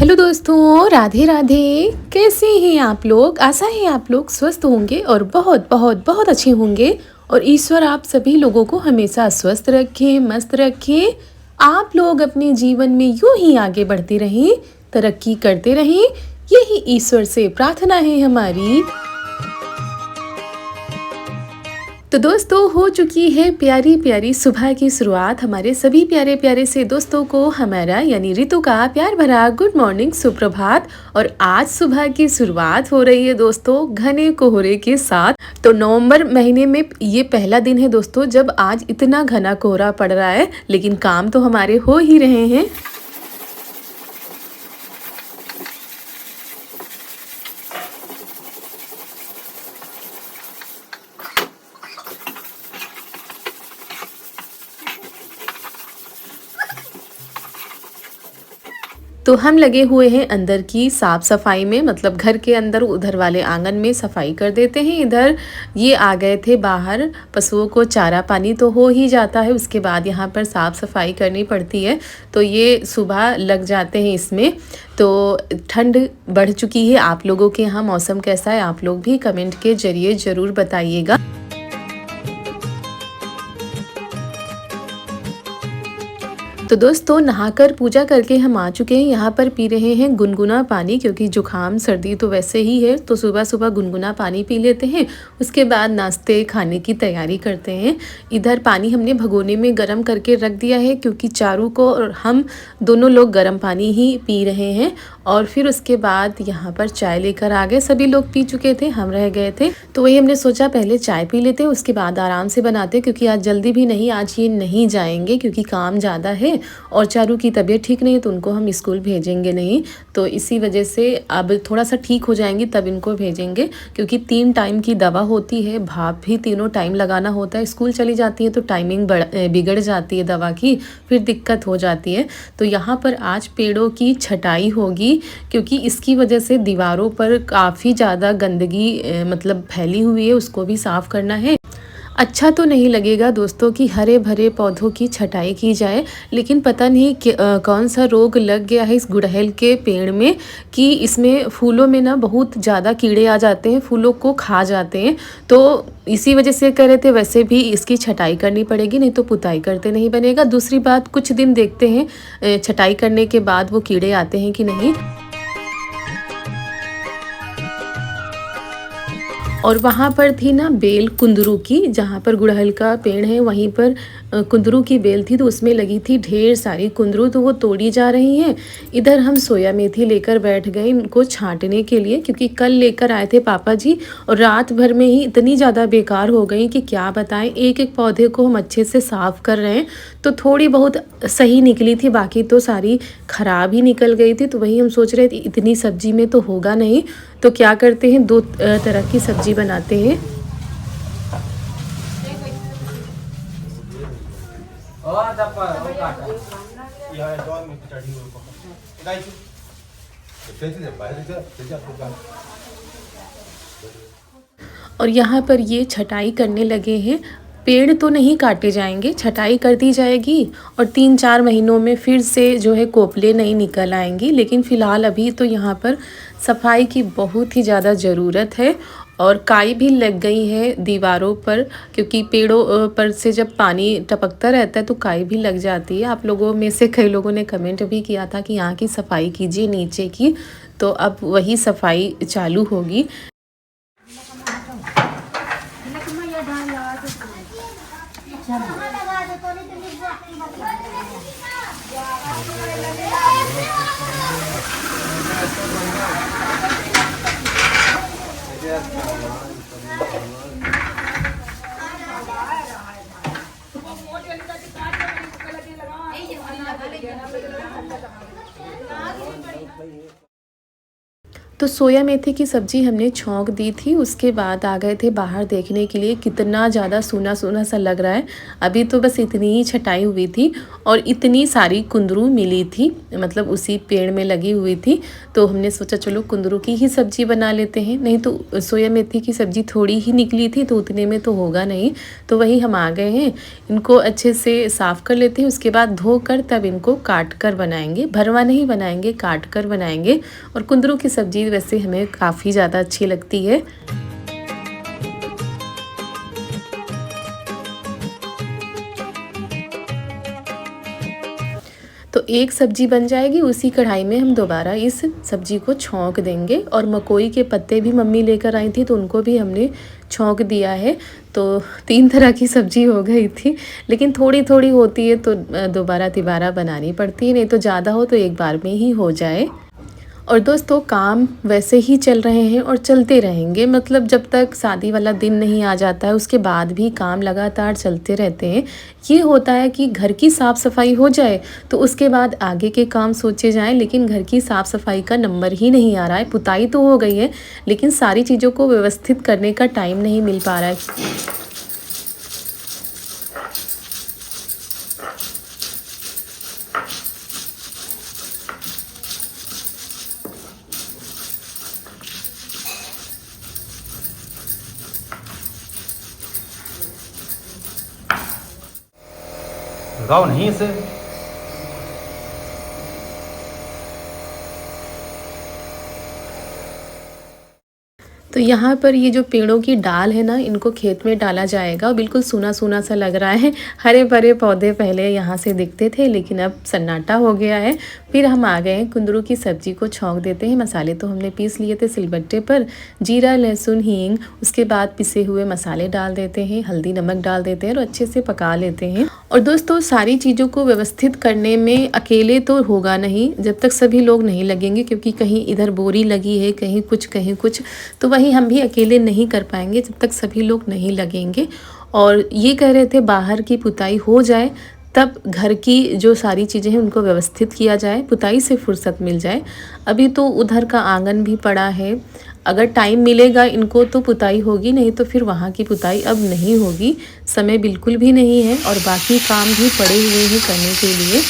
Hello दोस्तों, राधे राधे। कैसे हैं आप लोग? आशा है आप लोग स्वस्थ होंगे और बहुत बहुत बहुत अच्छे होंगे। और ईश्वर आप सभी लोगों को हमेशा स्वस्थ रखे, मस्त रखे। आप लोग अपने जीवन में यूं ही आगे बढ़ते रहें, तरक्की करते रहें, यही ईश्वर से प्रार्थना है हमारी। तो दोस्तों, हो चुकी है प्यारी प्यारी सुबह की शुरुआत। हमारे सभी प्यारे प्यारे से दोस्तों को हमारा यानी ऋतु का प्यार भरा गुड मॉर्निंग, सुप्रभात। और आज सुबह की शुरुआत हो रही है दोस्तों घने कोहरे के साथ। तो नवंबर महीने में ये पहला दिन है दोस्तों जब आज इतना घना कोहरा पड़ रहा है, लेकिन काम तो हमारे हो ही रहे हैं। तो हम लगे हुए हैं अंदर की साफ़ सफाई में, मतलब घर के अंदर उधर वाले आंगन में सफाई कर देते हैं। इधर ये आ गए थे बाहर, पशुओं को चारा पानी तो हो ही जाता है, उसके बाद यहाँ पर साफ़ सफाई करनी पड़ती है। तो ये सुबह लग जाते हैं इसमें। तो ठंड बढ़ चुकी है। आप लोगों के यहाँ मौसम कैसा है? आप लोग भी कमेंट के ज़रिए ज़रूर बताइएगा। तो दोस्तों, नहाकर पूजा करके हम आ चुके हैं। यहाँ पर पी रहे हैं गुनगुना पानी, क्योंकि जुकाम सर्दी तो वैसे ही है, तो सुबह सुबह गुनगुना पानी पी लेते हैं। उसके बाद नाश्ते खाने की तैयारी करते हैं। इधर पानी हमने भगोने में गर्म करके रख दिया है, क्योंकि चारू को और हम दोनों लोग गर्म पानी ही पी रहे हैं। और फिर उसके बाद यहाँ पर चाय लेकर आ गए। सभी लोग पी चुके थे, हम रह गए थे। तो वही हमने सोचा पहले चाय पी लेते हैं, उसके बाद आराम से बनाते, क्योंकि आज जल्दी भी नहीं, आज ये नहीं जाएंगे क्योंकि काम ज़्यादा है और चारू की तबीयत ठीक नहीं है, तो उनको हम स्कूल भेजेंगे नहीं। तो इसी वजह से अब थोड़ा सा ठीक हो जाएंगी तब इनको भेजेंगे, क्योंकि 3 टाइम की दवा होती है, भाप भी तीनों टाइम लगाना होता है। स्कूल चली जाती है तो टाइमिंग बिगड़ जाती है दवा की, फिर दिक्कत हो जाती है। तो यहाँ पर आज पेड़ों की छटाई होगी, क्योंकि इसकी वजह से दीवारों पर काफ़ी ज़्यादा गंदगी मतलब फैली हुई है, उसको भी साफ़ करना है। अच्छा तो नहीं लगेगा दोस्तों कि हरे भरे पौधों की छटाई की जाए, लेकिन पता नहीं कौन सा रोग लग गया है इस गुड़हल के पेड़ में, कि इसमें फूलों में ना बहुत ज़्यादा कीड़े आ जाते हैं, फूलों को खा जाते हैं। तो इसी वजह से कह रहे थे वैसे भी इसकी छटाई करनी पड़ेगी, नहीं तो पुताई करते नहीं बनेगा। दूसरी बात, कुछ दिन देखते हैं छटाई करने के बाद वो कीड़े आते हैं कि नहीं। और वहाँ पर थी ना बेल कुंदरू की, जहाँ पर गुड़हल का पेड़ है वहीं पर कुंदरू की बेल थी, तो उसमें लगी थी ढेर सारी कुंदरू, तो वो तोड़ी जा रही हैं। इधर हम सोया मेथी लेकर बैठ गए इनको छांटने के लिए, क्योंकि कल लेकर आए थे पापा जी और रात भर में ही इतनी ज़्यादा बेकार हो गई कि क्या बताएं। एक एक पौधे को हम अच्छे से साफ़ कर रहे हैं, तो थोड़ी बहुत सही निकली थी, बाकी तो सारी ख़राब ही निकल गई थी। तो वही हम सोच रहे थे इतनी सब्जी में तो होगा नहीं, तो क्या करते हैं 2 तरह की सब्जी बनाते हैं। और यहाँ पर ये छटाई करने लगे हैं। पेड़ तो नहीं काटे जाएंगे, छटाई कर दी जाएगी और 3-4 महीनों में फिर से जो है कोपले नहीं निकल आएंगी। लेकिन फ़िलहाल अभी तो यहाँ पर सफाई की बहुत ही ज़्यादा ज़रूरत है। और काई भी लग गई है दीवारों पर, क्योंकि पेड़ों पर से जब पानी टपकता रहता है तो काई भी लग जाती है। आप लोगों में से कई लोगों ने कमेंट भी किया था कि यहाँ की सफाई कीजिए नीचे की, तो अब वही सफाई चालू होगी। तो सोया मेथी की सब्ज़ी हमने छौंक दी थी, उसके बाद आ गए थे बाहर देखने के लिए कितना ज़्यादा सूना-सूना सा लग रहा है। अभी तो बस इतनी ही छटाई हुई थी और इतनी सारी कुंदरू मिली थी, मतलब उसी पेड़ में लगी हुई थी। तो हमने सोचा चलो कुंदरू की ही सब्ज़ी बना लेते हैं, नहीं तो सोया मेथी की सब्ज़ी थोड़ी ही निकली थी तो उतने में तो होगा नहीं। तो वही हम आ गए हैं, इनको अच्छे से साफ़ कर लेते हैं, उसके बाद धोकर तब इनको काट कर बनाएंगे। भरवा नहीं बनाएंगे, काट कर बनाएंगे। और कुंदरू की सब्ज़ी वैसे हमें काफ़ी ज़्यादा अच्छी लगती है। तो एक सब्ज़ी बन जाएगी, उसी कढ़ाई में हम दोबारा इस सब्ज़ी को छौंक देंगे। और मकोई के पत्ते भी मम्मी लेकर आई थी तो उनको भी हमने छौंक दिया है। तो 3 तरह की सब्ज़ी हो गई थी, लेकिन थोड़ी-थोड़ी होती है तो दोबारा-तिबारा बनानी पड़ती है, नहीं तो ज़्यादा हो तो एक बार में ही हो जाए। और दोस्तों काम वैसे ही चल रहे हैं और चलते रहेंगे, मतलब जब तक शादी वाला दिन नहीं आ जाता है उसके बाद भी काम लगातार चलते रहते हैं। ये होता है कि घर की साफ़ सफाई हो जाए तो उसके बाद आगे के काम सोचे जाएं, लेकिन घर की साफ़ सफाई का नंबर ही नहीं आ रहा है। पुताई तो हो गई है लेकिन सारी चीज़ों को व्यवस्थित करने का टाइम नहीं मिल पा रहा है। गाँव नहीं इसे। तो यहाँ पर ये जो पेड़ों की डाल है ना, इनको खेत में डाला जाएगा। बिल्कुल सूना-सूना सा लग रहा है। हरे-भरे पौधे पहले यहाँ से दिखते थे लेकिन अब सन्नाटा हो गया है। फिर हम आ गए हैं कुंदरू की सब्ज़ी को छौंक देते हैं। मसाले तो हमने पीस लिए थे सिलबट्टे पर, जीरा, लहसुन, हींग, उसके बाद पिसे हुए मसाले डाल देते हैं, हल्दी, नमक डाल देते हैं और अच्छे से पका लेते हैं। और दोस्तों सारी चीज़ों को व्यवस्थित करने में अकेले तो होगा नहीं जब तक सभी लोग नहीं लगेंगे, क्योंकि कहीं इधर बोरी लगी है, कहीं कुछ, तो वहीं हम भी अकेले नहीं कर पाएंगे जब तक सभी लोग नहीं लगेंगे। और ये कह रहे थे बाहर की पुताई हो जाए तब घर की जो सारी चीज़ें हैं उनको व्यवस्थित किया जाए, पुताई से फुर्सत मिल जाए। अभी तो उधर का आंगन भी पड़ा है, अगर टाइम मिलेगा इनको तो पुताई होगी, नहीं तो फिर वहाँ की पुताई अब नहीं होगी। समय बिल्कुल भी नहीं है और बाकी काम भी पड़े हुए हैं करने के लिए।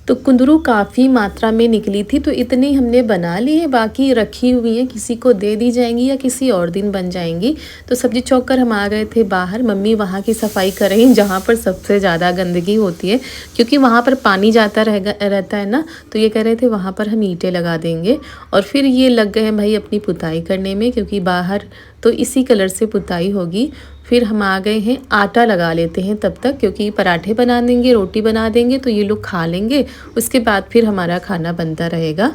तो कुंदरू काफ़ी मात्रा में निकली थी तो इतनी हमने बना ली है, बाकी रखी हुई हैं, किसी को दे दी जाएंगी या किसी और दिन बन जाएंगी। तो सब्जी चौक कर हम आ गए थे बाहर, मम्मी वहाँ की सफाई कर रही हैं जहाँ पर सबसे ज़्यादा गंदगी होती है, क्योंकि वहाँ पर पानी जाता रहता है ना। तो ये कह रहे थे वहाँ पर हम ईंटें लगा देंगे। और फिर ये लग गए हैं भाई अपनी पुताई करने में, क्योंकि बाहर तो इसी कलर से पुताई होगी। फिर हम आ गए हैं, आटा लगा लेते हैं तब तक, क्योंकि पराठे बना देंगे, रोटी बना देंगे तो ये लोग खा लेंगे, उसके बाद फिर हमारा खाना बनता रहेगा।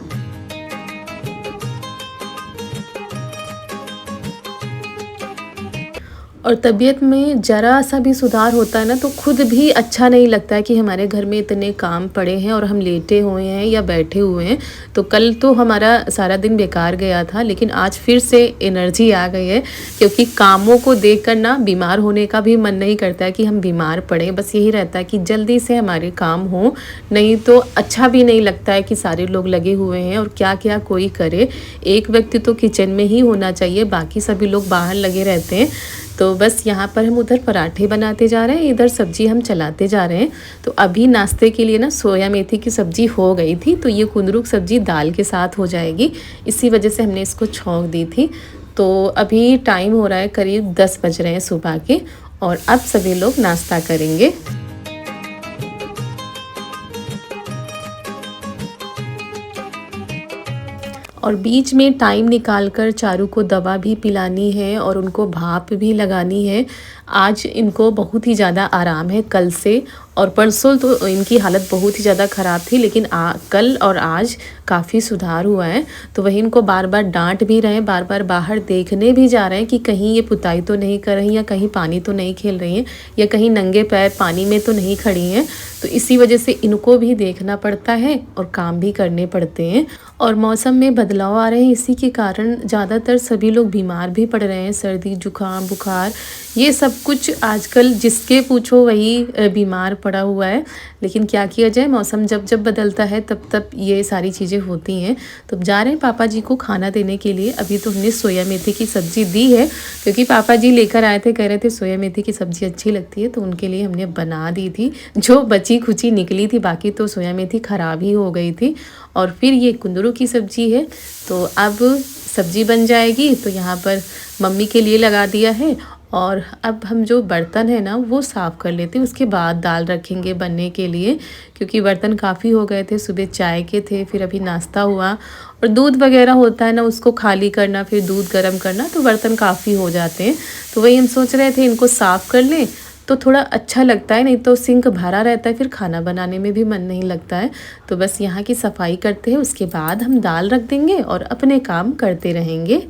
और तबीयत में ज़रा सा भी सुधार होता है ना तो खुद भी अच्छा नहीं लगता है कि हमारे घर में इतने काम पड़े हैं और हम लेटे हुए हैं या बैठे हुए हैं। तो कल तो हमारा सारा दिन बेकार गया था, लेकिन आज फिर से एनर्जी आ गई है, क्योंकि कामों को देखकर ना बीमार होने का भी मन नहीं करता है कि हम बीमार पड़ें। बस यही रहता है कि जल्दी से हमारे काम हो, नहीं तो अच्छा भी नहीं लगता है कि सारे लोग लगे हुए हैं और क्या क्या कोई करे। एक व्यक्ति तो किचन में ही होना चाहिए, बाकी सभी लोग बाहर लगे रहते हैं। तो बस यहाँ पर हम उधर पराठे बनाते जा रहे हैं, इधर सब्जी हम चलाते जा रहे हैं। तो अभी नाश्ते के लिए ना सोया मेथी की सब्ज़ी हो गई थी, तो ये कुंदरू की सब्ज़ी दाल के साथ हो जाएगी, इसी वजह से हमने इसको छौंक दी थी। तो अभी टाइम हो रहा है करीब 10 बज रहे हैं सुबह के, और अब सभी लोग नाश्ता करेंगे। और बीच में टाइम निकाल कर चारू को दवा भी पिलानी है और उनको भाप भी लगानी है। आज इनको बहुत ही ज़्यादा आराम है कल से, और परसों तो इनकी हालत बहुत ही ज़्यादा ख़राब थी, लेकिन कल और आज काफ़ी सुधार हुआ है। तो वही इनको बार बार डांट भी रहे हैं, बार बार बाहर देखने भी जा रहे हैं कि कहीं ये पुताई तो नहीं कर रही, या कहीं पानी तो नहीं खेल रही हैं, या कहीं नंगे पैर पानी में तो नहीं खड़ी हैं। तो इसी वजह से इनको भी देखना पड़ता है और काम भी करने पड़ते हैं। और मौसम में बदलाव आ रहे हैं, इसी के कारण ज़्यादातर सभी लोग बीमार भी पड़ रहे हैं। सर्दी जुकाम बुखार ये सब कुछ आजकल जिसके पूछो वही बीमार पड़ा हुआ है। लेकिन क्या किया जाए, मौसम जब जब बदलता है तब तब ये सारी चीज़ें होती हैं। तो जा रहे हैं पापा जी को खाना देने के लिए। अभी तो हमने सोया मेथी की सब्ज़ी दी है, क्योंकि पापा जी लेकर आए थे, कह रहे थे सोया मेथी की सब्ज़ी अच्छी लगती है, तो उनके लिए हमने बना दी थी। जो बची खुची निकली थी, बाकी तो सोया मेथी ख़राब ही हो गई थी। और फिर ये कुंदरू की सब्ज़ी है, तो अब सब्ज़ी बन जाएगी। तो यहाँ पर मम्मी के लिए लगा दिया है, और अब हम जो बर्तन है ना वो साफ़ कर लेते हैं, उसके बाद दाल रखेंगे बनने के लिए, क्योंकि बर्तन काफ़ी हो गए थे। सुबह चाय के थे, फिर अभी नाश्ता हुआ, और दूध वगैरह होता है ना, उसको खाली करना, फिर दूध गर्म करना, तो बर्तन काफ़ी हो जाते हैं। तो वही हम सोच रहे थे इनको साफ़ कर लें तो थोड़ा अच्छा लगता है, नहीं तो सिंक भरा रहता है, फिर खाना बनाने में भी मन नहीं लगता है। तो बस यहाँ की सफाई करते हैं, उसके बाद हम दाल रख देंगे और अपने काम करते रहेंगे।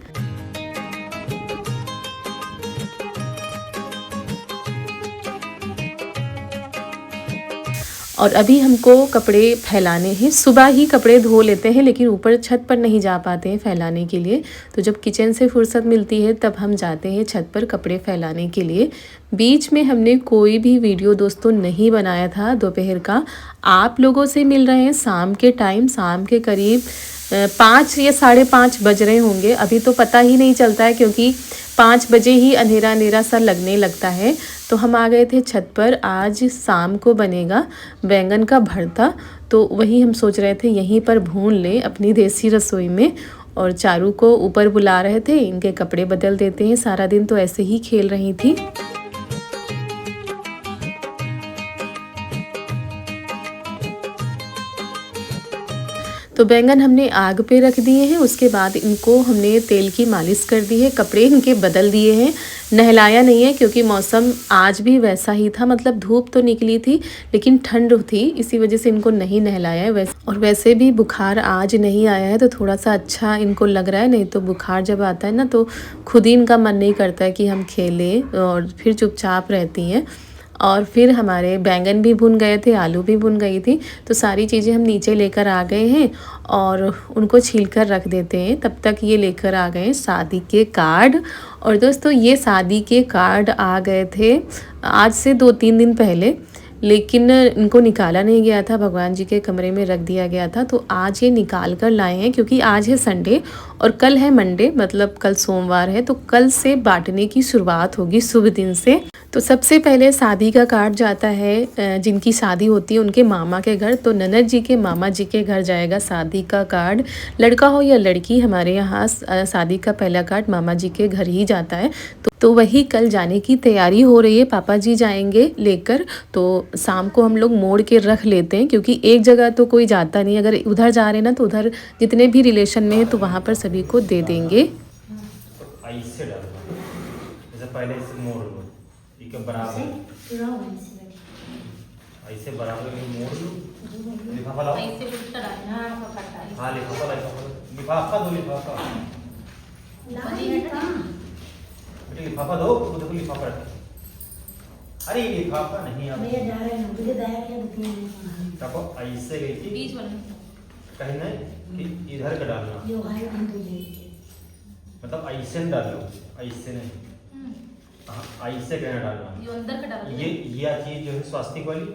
और अभी हमको कपड़े फैलाने हैं, सुबह ही कपड़े धो लेते हैं, लेकिन ऊपर छत पर नहीं जा पाते हैं फैलाने के लिए। तो जब किचन से फुर्सत मिलती है तब हम जाते हैं छत पर कपड़े फैलाने के लिए। बीच में हमने कोई भी वीडियो दोस्तों नहीं बनाया था दोपहर का। आप लोगों से मिल रहे हैं शाम के टाइम, शाम के करीब 5 या 5:30 बज रहे होंगे। अभी तो पता ही नहीं चलता है, क्योंकि 5 बजे ही अंधेरा अंधेरा सा लगने लगता है। तो हम आ गए थे छत पर। आज शाम को बनेगा बैंगन का भरता, तो वही हम सोच रहे थे यहीं पर भून लें अपनी देसी रसोई में। और चारू को ऊपर बुला रहे थे, इनके कपड़े बदल देते हैं, सारा दिन तो ऐसे ही खेल रही थी। तो बैंगन हमने आग पे रख दिए हैं, उसके बाद इनको हमने तेल की मालिश कर दी है, कपड़े इनके बदल दिए हैं। नहलाया नहीं है, क्योंकि मौसम आज भी वैसा ही था, मतलब धूप तो निकली थी लेकिन ठंड थी, इसी वजह से इनको नहीं नहलाया है। और वैसे भी बुखार आज नहीं आया है, तो थोड़ा सा अच्छा इनको लग रहा है। नहीं तो बुखार जब आता है ना, तो खुद ही इनका मन नहीं करता है कि हम खेलें, और फिर चुपचाप रहती हैं। और फिर हमारे बैंगन भी भुन गए थे, आलू भी भुन गई थी, तो सारी चीज़ें हम नीचे लेकर आ गए हैं और उनको छील कर रख देते हैं। तब तक ये लेकर आ गए शादी के कार्ड। और दोस्तों ये शादी के कार्ड आ गए थे आज से 2-3 दिन पहले, लेकिन इनको निकाला नहीं गया था, भगवान जी के कमरे में रख दिया गया था। तो आज ये निकाल कर लाए हैं, क्योंकि आज है संडे और कल है मंडे, मतलब कल सोमवार है। तो कल से बांटने की शुरुआत होगी शुभ दिन से। तो सबसे पहले शादी का कार्ड जाता है जिनकी शादी होती है उनके मामा के घर। तो ननद जी के मामा जी के घर जाएगा शादी का कार्ड, लड़का हो या लड़की। हमारे यहाँ शादी का पहला कार्ड मामा जी के घर ही जाता है। तो वही कल जाने की तैयारी हो रही है, पापा जी जाएंगे लेकर। तो शाम को हम लोग मोड़ के रख लेते हैं, क्योंकि एक जगह तो कोई जाता नहीं। अगर उधर जा रहे हैं ना, तो उधर जितने भी रिलेशन में है तो वहाँ पर सभी को दे देंगे। ऐसे डालना, जैसे पहले इसे मोड़ लो, ठीक है, बराबर ऐसे बराबर में मोड़ लो, लिफाफा लाओ, ऐसे उल्टा डालना, हाँ लिफाफा दो, लिफाफा बेटे, लिफाफा दो, वो देखो लिफाफा रखो। अरे लिफाफा नहीं आ भैया जा रहे हैं, मुझे दया क्या दुखी है। देखो ऐसे गई थी बीच वाला, कहीं नहीं कि इधर का डालना, जो है हम तो मतलब ऐसे डालो, ऐसे नहीं, हाँ ऐसे कहना डालना, ये अंदर का डालना। ये चीज जो है स्वास्तिक वाली,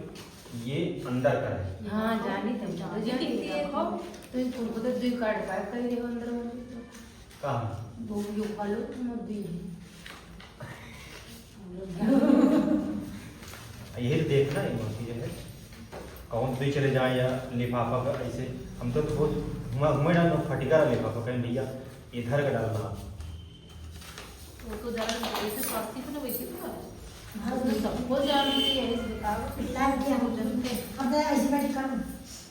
ये अंदर का है। हाँ जानी तब जाओ जी देखो, तो इनको तो दो कार्ड पैक कर दियो अंदर में, कहां दो यो फॉलो मत दी। ये देखना है बाकी जो है कौन भी चले जाए या लिफाफा का ऐसे, हम तो बहुत घुमा डालो फटिका लिफाफा कहीं भैया इधर का डालना, तो जरा ऐसे स्वास्थ्य को ना वैसे तो हां सबको जानती है इस बताओ लाइव क्या हो जानते अब ऐसे बैठ कर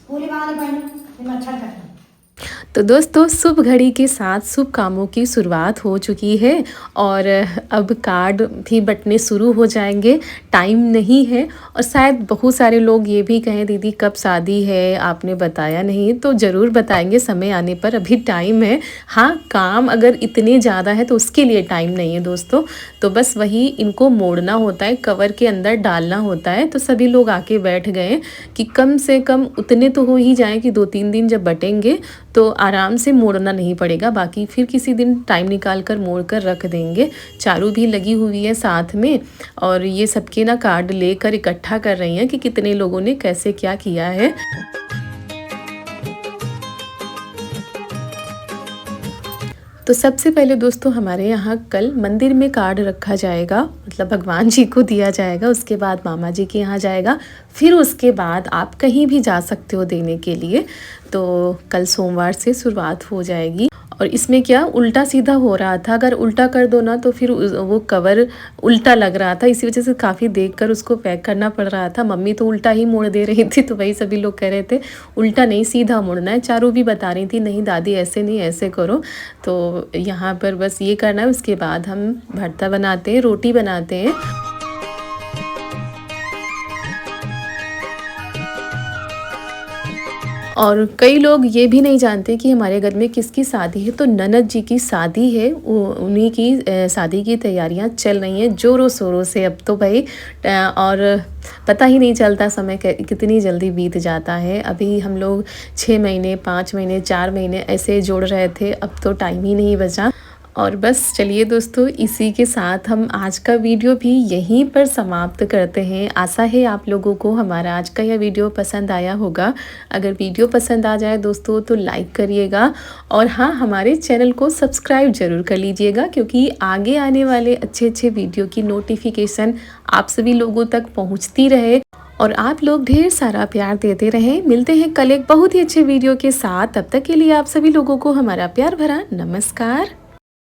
पूरी वाली बहन ये मच्छर काटना। तो दोस्तों शुभ घड़ी के साथ शुभ कामों की शुरुआत हो चुकी है और अब कार्ड भी बँटने शुरू हो जाएंगे। टाइम नहीं है और शायद बहुत सारे लोग ये भी कहें दीदी कब शादी है आपने बताया नहीं, तो ज़रूर बताएंगे समय आने पर, अभी टाइम है। हाँ, काम अगर इतने ज़्यादा है तो उसके लिए टाइम नहीं है दोस्तों। तो बस वही इनको मोड़ना होता है, कवर के अंदर डालना होता है। तो सभी लोग आके बैठ गए कि कम से कम उतने तो हो ही जाए कि 2-3 दिन जब बटेंगे तो आराम से मोड़ना नहीं पड़ेगा, बाकी फिर किसी दिन टाइम निकाल कर मोड़ कर रख देंगे। चारू भी लगी हुई है साथ में और ये सबके ना कार्ड लेकर इकट्ठा कर रही हैं कि कितने लोगों ने कैसे क्या किया है। तो सबसे पहले दोस्तों हमारे यहाँ कल मंदिर में कार्ड रखा जाएगा, मतलब भगवान जी को दिया जाएगा, उसके बाद मामा जी के यहाँ जाएगा, फिर उसके बाद आप कहीं भी जा सकते हो देने के लिए। तो कल सोमवार से शुरुआत हो जाएगी। और इसमें क्या उल्टा सीधा हो रहा था, अगर उल्टा कर दो ना तो फिर वो कवर उल्टा लग रहा था, इसी वजह से काफ़ी देखकर उसको पैक करना पड़ रहा था। मम्मी तो उल्टा ही मोड़ दे रही थी, तो वही सभी लोग कह रहे थे उल्टा नहीं सीधा मोड़ना है। चारू भी बता रही थी नहीं दादी ऐसे नहीं ऐसे करो। तो यहाँ पर बस ये करना है, उसके बाद हम भरता बनाते हैं, रोटी बनाते हैं। और कई लोग ये भी नहीं जानते कि हमारे घर में किसकी शादी है। तो ननद जी की शादी है, उन्हीं की शादी की तैयारियां चल रही हैं ज़ोरों शोरों से अब तो भाई। और पता ही नहीं चलता समय कितनी जल्दी बीत जाता है। अभी हम लोग 6 महीने 5 महीने 4 महीने ऐसे जोड़ रहे थे, अब तो टाइम ही नहीं बचा। और बस चलिए दोस्तों, इसी के साथ हम आज का वीडियो भी यहीं पर समाप्त करते हैं। आशा है आप लोगों को हमारा आज का यह वीडियो पसंद आया होगा। अगर वीडियो पसंद आ जाए दोस्तों तो लाइक करिएगा और हाँ, हमारे चैनल को सब्सक्राइब ज़रूर कर लीजिएगा, क्योंकि आगे आने वाले अच्छे वीडियो की नोटिफिकेशन आप सभी लोगों तक पहुँचती रहे और आप लोग ढेर सारा प्यार देते रहें। मिलते हैं कल एक बहुत ही अच्छे वीडियो के साथ, तब तक के लिए आप सभी लोगों को हमारा प्यार भरा नमस्कार।